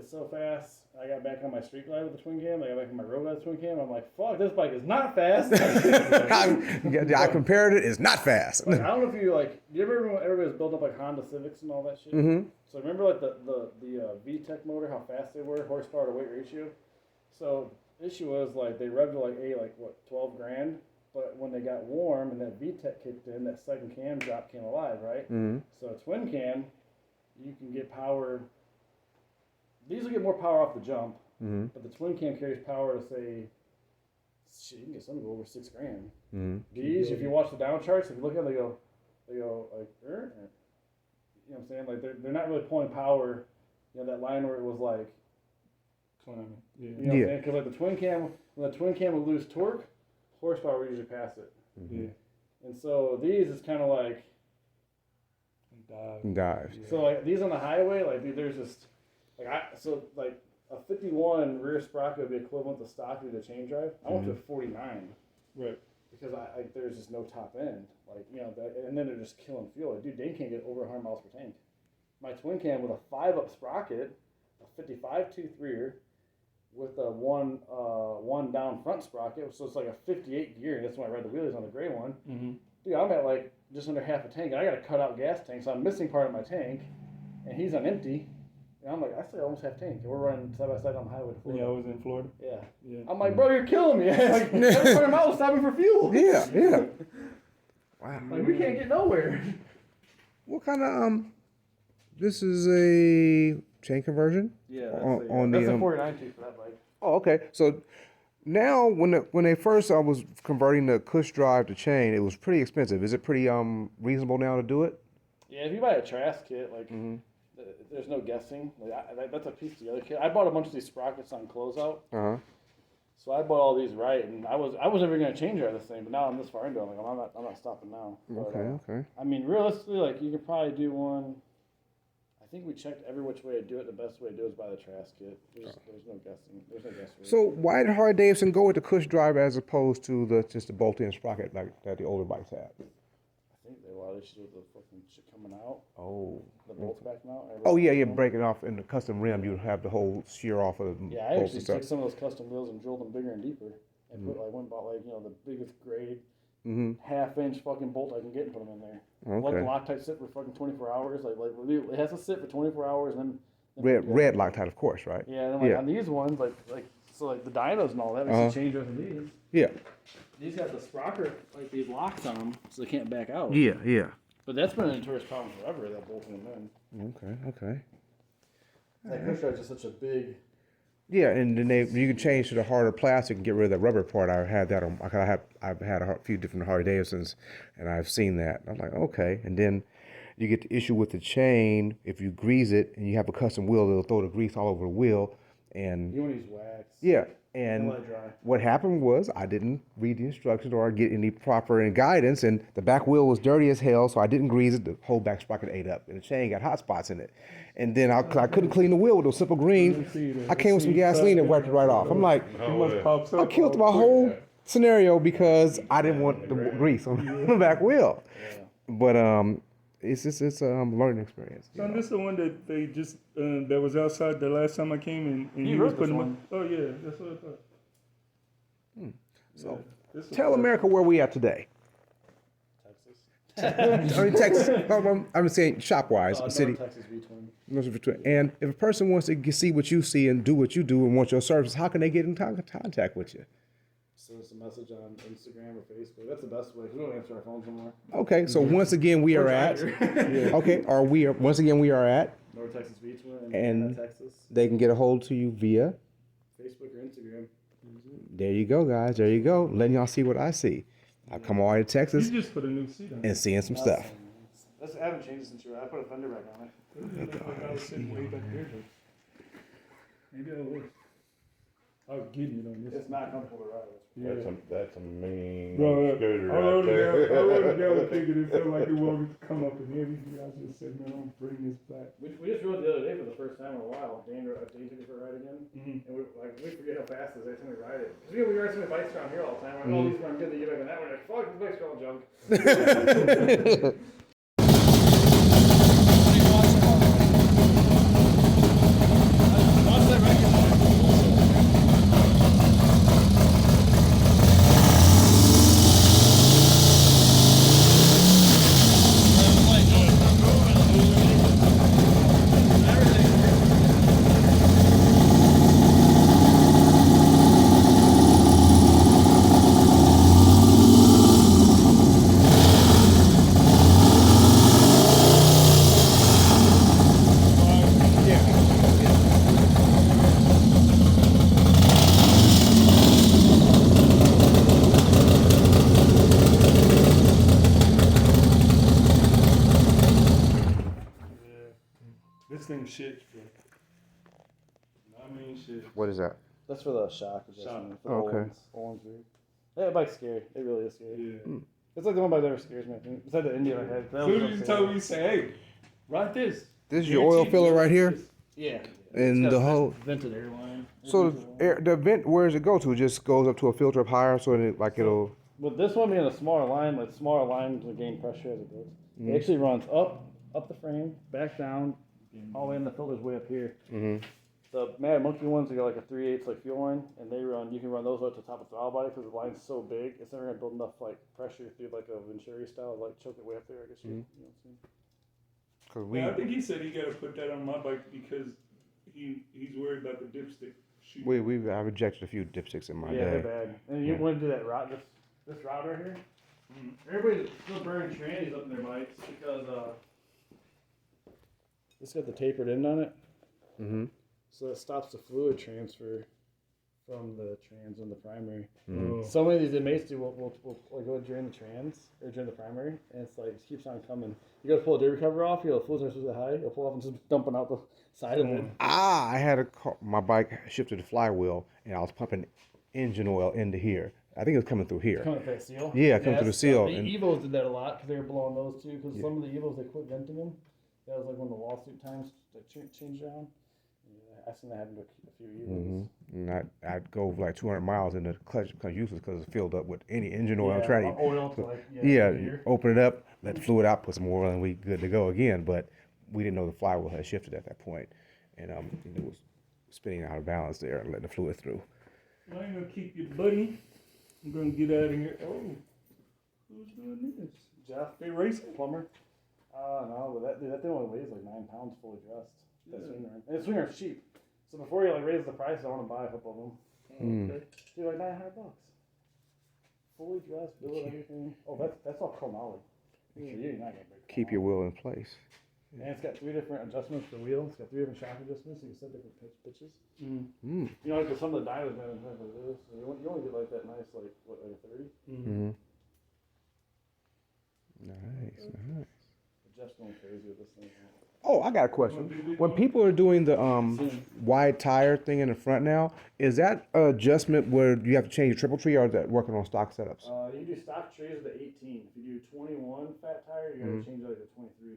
it so fast. I got back on my street glide with the twin cam. I got back on my road glide with the twin cam. I'm like, fuck, this bike is not fast. I compared it. It's not fast. Like, I don't know if you like. Do you ever remember when everybody was building up like Honda Civics and all that shit? Mm-hmm. So remember like the VTEC motor, how fast they were, horsepower to weight ratio. So the issue was like they revved to like 12 grand. But when they got warm and that VTEC kicked in, that second cam drop came alive, right? Mm-hmm. So a twin cam, you can get power. These will get more power off the jump, but the twin cam carries power to say, shit, you can get some go over $6 grand. Mm-hmm. These, if you watch the down charts, if you look at them, they go like, you know what I'm saying? Like they're not really pulling power. You know that line where it was like, Yeah. you know what I'm saying? Because like the twin cam, when the twin cam would lose torque, horsepower would usually pass it. Mm-hmm. Yeah. And so these is kind of like Dives. So like these on the highway, like there's just like a 51 rear sprocket would be equivalent to stock with the chain drive. I went to a 49, right? Because there's just no top end, like and then they're just killing fuel. Like, dude, they can't get over 100 miles per tank. My twin cam with a 5-up sprocket, a 55 tooth rear, with a one down front sprocket, so it's like a 58 gear. That's why I ride the wheelies on the gray one. Mm-hmm. Dude, I'm at like just under half a tank. And I got to cut out gas tank, so I'm missing part of my tank, and he's on empty. And I'm like, I still almost half tank, and we're running side by side on the highway to Florida. Yeah, I was in Florida. Yeah. I'm like, bro, you're killing me. Like, 100 miles stopping for fuel. Yeah. Wow. Like, we can't get nowhere. What kind of this is a chain conversion? Yeah, that's a 49 tooth for that bike. Oh, okay. So now, when they first I was converting the Cush drive to chain, it was pretty expensive. Is it pretty reasonable now to do it? Yeah, if you buy a Trask kit, like there's no guessing. Like that's a piece of the other kit. I bought a bunch of these sprockets on closeout. So I bought all these right, and I was never gonna change out of this thing, but now I'm this far into it. I'm like, I'm not stopping now. But, Okay. I mean, realistically, like you could probably do one. I think we checked every which way to do it. The best way to do it is buy the Trask kit. There's no guessing. There's no guessing. So why did Harley Davidson go with the Cush drive as opposed to just the bolt-in sprocket like that the older bikes had? I think they had a lot of issues with the fucking shit coming out. Oh. The bolts backing out. Oh yeah, breaking off in the custom rim. You have the whole shear off of the Yeah, I bolts actually and stuff. took some of those custom wheels and drilled them bigger and deeper, and went and bought the biggest grade half-inch fucking bolt I can get and put them in there. Okay. Let the Loctite sit for fucking 24 hours. Like it has to sit for 24 hours and then Red Loctite, of course, right? Yeah, and then on these ones, like the dynos and all that, makes a change over these. Yeah. These got the sprocket, like these locks on them, so they can't back out. Yeah. But that's been a notorious problem forever, that bolting them in. Okay. That Cush drive is just such a big... Yeah, and then you can change to the harder plastic and get rid of the rubber part. I've had that on. I've had a few different Harley Davidsons, and I've seen that. I'm like, okay. And then you get the issue with the chain. If you grease it and you have a custom wheel, it'll throw the grease all over the wheel. And you want to use wax. Yeah, and what happened was I didn't read the instructions or get any proper guidance, and the back wheel was dirty as hell, so I didn't grease it. The whole back sprocket ate up, and the chain got hot spots in it. And then I couldn't clean the wheel with those simple green. I came with some gasoline and wiped it right off. I'm like, I killed my whole scenario because I didn't want the grease on the back wheel. But it's a learning experience. So this is the one that they just that was outside the last time I came and he was putting one. Oh yeah, that's what I thought. So tell America where we at today. Texas. I'm saying shop-wise, city. Texas V-twin. And if a person wants to see what you see and do what you do and want your service, how can they get in contact with you? Send us a message on Instagram or Facebook. That's the best way. We don't answer our phones anymore. Okay, so once again we are at. Once again we are at. North Texas V-twin and Texas. They can get a hold to you via Facebook or Instagram. There you go, guys. There you go. Letting y'all see what I see. I come all the way to Texas. You just put a new seat on and seeing some stuff. I haven't changed it since I put a fender back on it. I was sitting way back there. Maybe I will. I'll get it on this. It's not comfortable to ride. Yeah. That's a mean Bro, scooter I right there. I rode it down the thing and it felt like it wanted to come up in here. I just said, man, I'm bringing this back. We just rode the other day for the first time in a while. Dane took it for a ride again. And we forget how fast it is every time we ride it. Because we ride so many bikes around here all the time. All these run good, they get back on that one. Like, fuck, this bike's all junk. shit. What is that? That's for the shock adjustment. For the Okay. Olin's weird. That bike's scary. It really is scary. Yeah. It's like the one bike that ever scares me. I think. Besides the India I had. As soon as you told me, you say, hey, ride this. This is your oil filler right here, Yeah. and the whole. Vented airline. So the vent, where does it go to? It just goes up to a filter up higher, so it it'll. With this one being a smaller line, like smaller line to gain pressure as it goes. It actually runs up the frame, back down, all the way in the filter's way up here. Mm-hmm. The Mad Monkey ones, they got like a 3/8 like fuel line, and they run. You can run those up to the top of the throttle body because the line's so big, it's never gonna build enough like pressure through like a Venturi style, like choke it way up there. I guess you know what I'm saying. Cause we. Yeah, I think he said he got to put that on my bike because he's worried about the dipstick. I rejected a few dipsticks in my Yeah, they're day. bad. And you want to do that rod, this rod right here. Everybody's still burning trannies up in their bikes because this got the tapered end on it. Mm-hmm. So it stops the fluid transfer from the trans and the primary. Mm-hmm. So many of these inmates do will like go drain the trans or drain the primary, and it's like it keeps on coming. You go to pull a derby cover off, the fluids are so high, you'll pull off and just dumping out the side of it. I had my bike shifted the flywheel, and I was pumping engine oil into here. I think it was coming through here. Coming through that seal? Yeah, coming through the seal. The and Evos did that a lot because they were blowing those too. Because some of the Evos, they quit venting them. That was like one of the lawsuit times that changed around. Yeah, I seen that happen to a few Evos. And I'd go like 200 miles, and the clutch becomes useless because it's filled up with any engine oil. Yeah, Trying to oil to like, you open it up, let the fluid out, put some more oil, and we good to go again. But we didn't know the flywheel had shifted at that point, and it was spinning out of balance there and letting the fluid through. I ain't gonna keep you, buddy. I'm gonna get out of here. Oh, who's doing this? Jeff, They racing? plumber. No, but that thing only weighs like 9 pounds fully dressed. That swing arm. And the swing arm's cheap. So before you like raise the price, I want to buy a couple of them. Okay. Dude, like $900. Fully dressed, billet, everything. Oh, that's all chromoly. You're not gonna break. Keep your wheel in place. And it's got 3 different adjustments for wheels. It's got 3 different shock adjustments. So you can set different pitches. You know, like some of the dials, man, like this. So you only get like that nice, like what, like a 30. Mm-hmm. Nice. Jeff's going crazy with this thing. Oh, I got a question. When people are doing the wide tire thing in the front now, is that an adjustment where you have to change your triple tree, or is that working on stock setups? You do stock trees with the 18. If you do 21 fat tire, you gotta change like the 23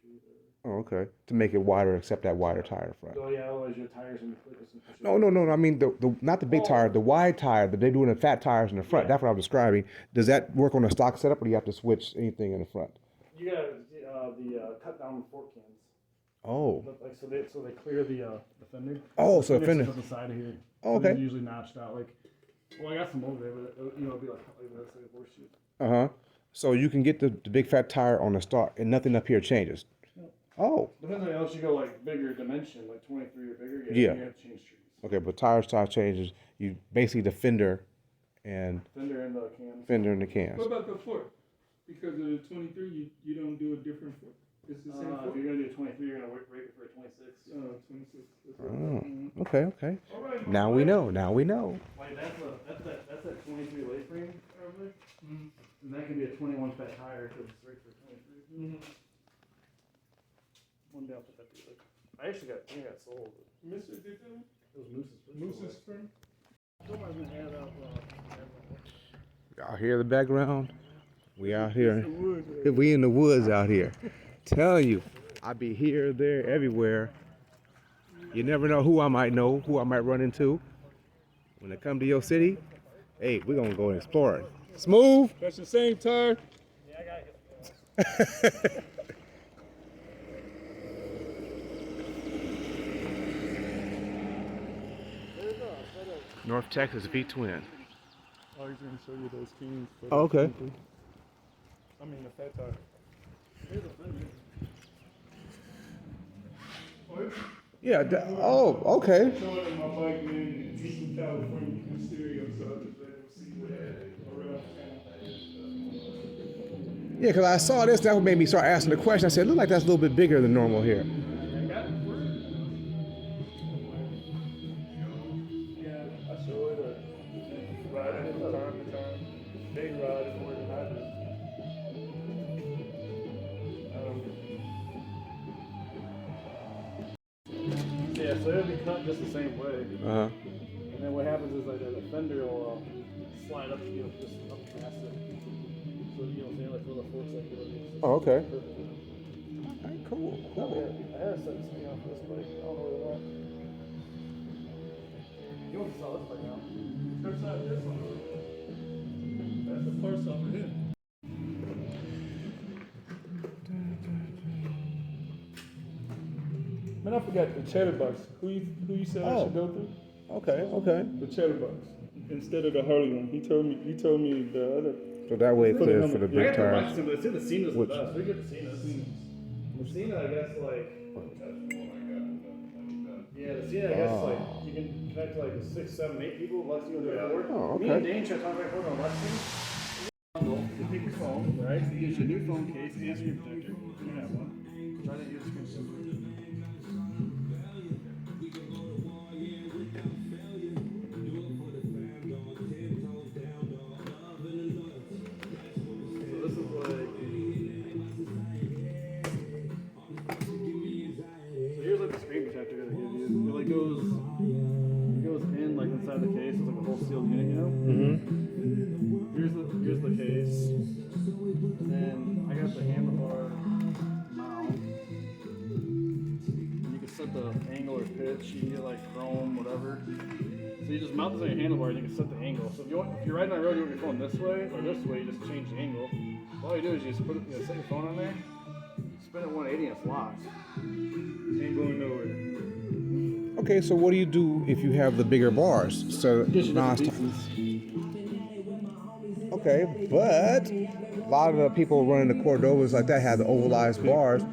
trees. Oh, okay. To make it wider, accept that wider tire in front. Oh yeah, otherwise your tires gonna be quick. No. I mean the not the big tire, the wide tire. But they're doing the fat tires in the front. Yeah. That's what I'm describing. Does that work on a stock setup, or do you have to switch anything in the front? You got the cut down fork cans. Oh. Like so they clear the fender. Oh, so the fender. to the side of here. Oh, So they're okay. usually notched out. Like, well, I got some over there, but it'll be like this, like a horseshoe. Uh huh. So you can get the big fat tire on the start, and nothing up here changes. Oh. Depends on how else you go like bigger dimension, like 23 or bigger. Yeah. You have to change trees. Okay, but tire changes. You basically the fender and Fender and the cans. fender in the cans. What about the fork? Because of the 23, you don't do a different fork. It's the same fork. If you're gonna do a 23, you're gonna rate it for a 26. 26. Oh. Okay. All right, Now we know. Like that's that 23 late frame over there. And that can be a 21 fat tire because it's right for 23. One day I'll put that together. I actually got sold. Mr. did that? It was Moose's. Moose's friend? Somebody's gonna add up. Y'all hear the background? We out here. We in the woods out here. Telling you, I be here, there, everywhere. You never know who I might run into. When they come to your city, hey, we're gonna go and explore it. Smooth. That's the same tire? Yeah, I got it. North Texas V twin. Oh, he's going to show you those keys. Oh, okay. I mean, the fat tire. Here's a fender. Yeah. Okay. I showed him my bike, man. He's from California, from stereo, so I just let him see what around town. Yeah, because I saw this, that made me start asking the question. I said, look like that's a little bit bigger than normal here. Yeah, I show it. Ride it from time to time. They ride it more than I do. Yeah, so it'll be cut just the same way. Uh huh. And then what happens is like the fender will slide up, just up past it. So say like where the forks like Oh, okay. perfect. All right, cool. I had a set this thing off this bike. I don't know where they're at. You want to sell this bike now? That's not this one. That's the first over here. Man, I forgot the cheddar box. Who you said I should go through? Okay. The cheddar box instead of the Harley one. You told me the other. So that way it clears for the I big got the tires. Lexington, but I said the Cena's the best. We get the Cena's. The Cena, I guess, like. Yeah, the Cena, I guess, like, you can connect to like 6, 7, 8 people. Lexington will do it forward. Oh, okay. Me and Dane tried talking about on Lexington. You take your phone, right? So you use your new phone case and screen protector. You have one. Try to use screen protector. Inside the case, it's like a whole sealed unit, Mm-hmm. Here's the case. And then I got the handlebar mount. And you can set the angle or pitch. You can get like chrome, whatever. So you just mount this on your handlebar and you can set the angle. So if you're riding on the road, you want your phone this way or this way, you just change the angle. All you do is you just set your phone on there, spin it 180 and it's locked. Ain't going nowhere. Okay, so what do you do if you have the bigger bars? So okay, but a lot of the people running the Cordovas like that have the ovalized bars.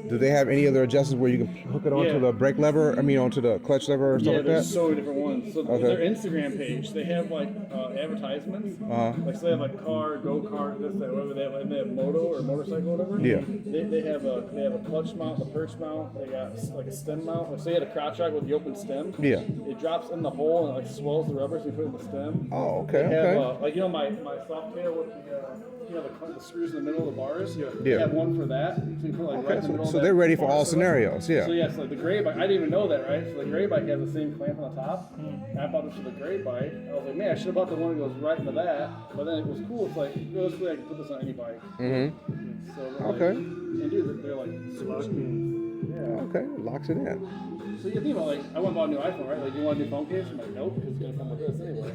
Do they have any other adjustments where you can hook it onto the brake lever? I mean, onto the clutch lever or something like that? There's so many different ones. So their Instagram page, they have like advertisements. Like so they have like car, go-kart, this, that, whatever. They have moto or motorcycle, whatever. Yeah. They have a clutch mount, a perch mount. They got like a stem mount. Like say you had a crotch rock with the open stem. Yeah. It drops in the hole and like swells the rubber, so you put it in the stem. Oh, okay, They have, okay. like my soft tail with the screws in the middle of the bars. Yeah. They have one for that. So you put like right in the middle. So of they're that ready for bar. all scenarios. Yeah. So yes, like the gray bike, I didn't even know that, right? So the gray bike has the same clamp on the top. I bought this for the gray bike. I was like, man, I should have bought the one that goes right into that. But then it was cool. It's like, realistically, I can put this on any bike. Mm-hmm. So Okay. And dude, they're like super smooth. Yeah. Okay, locks it in. So you think about like, I went and bought a new iPhone, right? Like, you want a new phone case? I'm like, nope, because it's gonna come with this anyway.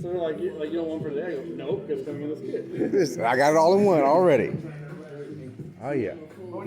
So they're like, you don't want one for today? I go, nope, because it's coming in this kit. I got it all in one already. Oh yeah. Oh,